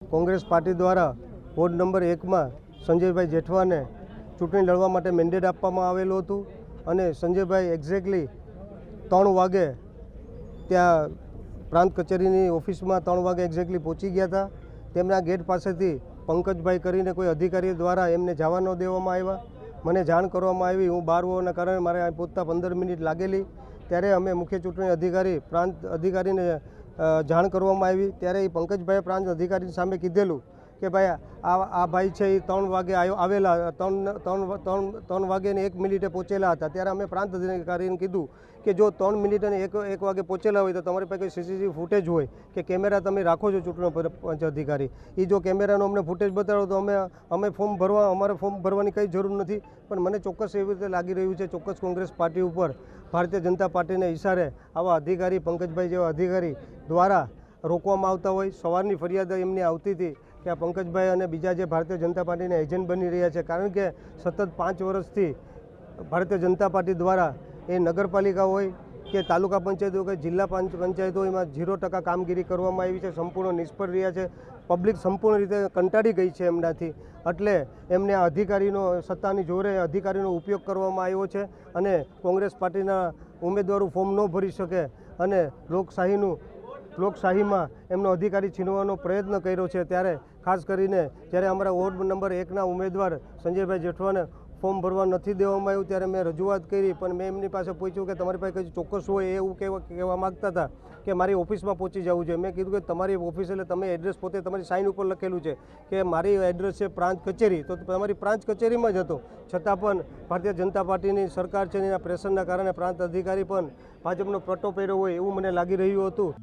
Congress party દ્વારા ward number 1માં સંજયભાઈ જેઠવાને ચૂંટણી લડવા માટે મેન્ડેટ આપવામાં આવેલું હતું અને સંજયભાઈ એક્ઝેક્ટલી 3 વાગે ત્યાં પ્રાંત કચેરીની ઓફિસમાં 3 વાગે એક્ઝેક્ટલી પહોંચી ગયા હતા। તેમના ગેટ પાસેથી પંકજભાઈ કરીને કોઈ અધિકારી દ્વારા એમને જવા ન દેવામાં આવ્યા। મને જાણ કરવામાં આવી, હું બહાર હોવાના કારણે મારે અહીં પહોંચતા 15 મિનિટ લાગેલી। ત્યારે અમે મુખ્ય ચૂંટણી અધિકારી પ્રાંત અધિકારીને જાણ કરવામાં આવી। ત્યારે એ પંકજભાઈએ પ્રાંત અધિકારી સામે કીધેલું કે ભાઈ આ ભાઈ છે એ 3 વાગે આવેલા, 3 વાગે ને 1 મિનિટે પહોંચેલા હતા। ત્યારે અમે પ્રાંત અધિકારીને કીધું કે જો 3 મિનિટ અને 1 વાગે પહોંચેલા હોય તો તમારી પાસે કોઈ સીસીટીવી ફૂટેજ હોય કે કેમેરા તમે રાખો છો ચૂંટણી પંચ અધિકારી, એ જો કેમેરાનો અમને ફૂટેજ બતાવો તો અમારે ફોર્મ ભરવાની કંઈ જરૂર નથી। પણ મને ચોક્કસ એવી રીતે લાગી રહ્યું છે, ચોક્કસ કોંગ્રેસ પાર્ટી ઉપર ભારતીય જનતા પાર્ટીને ઇશારે આવા અધિકારી પંકજભાઈ જેવા અધિકારી દ્વારા રોકવામાં આવતા હોય। સવારની ફરિયાદ એમની આવતી હતી કે આ પંકજભાઈ અને બીજા જે ભારતીય જનતા પાર્ટીના એજન્ટ બની રહ્યા છે, કારણ કે સતત 5 વર્ષથી ભારતીય જનતા પાર્ટી દ્વારા એ નગરપાલિકા હોય કે તાલુકા પંચાયત હોય કે જિલ્લા પંચાયત હોય એમાં 0% કામગીરી કરવામાં આવી છે, સંપૂર્ણ નિષ્ફળ રહ્યા છે। પબ્લિક સંપૂર્ણ રીતે કંટાળી ગઈ છે એમનાથી, એટલે એમને આ અધિકારીનો સત્તાની જોરે અધિકારીનો ઉપયોગ કરવામાં આવ્યો છે અને કોંગ્રેસ પાર્ટીના ઉમેદવારો ફોર્મ ન ભરી શકે અને લોકશાહીમાં એમનો અધિકારી છીનવાનો પ્રયત્ન કર્યો છે। ત્યારે ખાસ કરીને જ્યારે અમારા વોર્ડ નંબર 1ના ઉમેદવાર સંજયભાઈ જેઠવાને ફોર્મ ભરવા નથી દેવામાં આવ્યું ત્યારે મેં રજૂઆત કરી, પણ મેં એમની પાસે પૂછ્યું કે તમારી પાસે કંઈ ચોક્કસ હોય એવું કહેવા માગતા હતા કે મારી ઓફિસમાં પહોંચી જવું જોઈએ। મેં કીધું કે તમારી ઓફિસ એટલે તમે એડ્રેસ પોતે તમારી સાઇન ઉપર લખેલું છે કે મારી એડ્રેસ છે પ્રાંત કચેરી, તો તમારી પ્રાંત કચેરીમાં જ હતો, છતાં પણ ભારતીય જનતા પાર્ટીની સરકાર છે એના પ્રેશરના કારણે પ્રાંત અધિકારી પણ ભાજપનો પટ્ટો પહેર્યો હોય એવું મને લાગી રહ્યું હતું।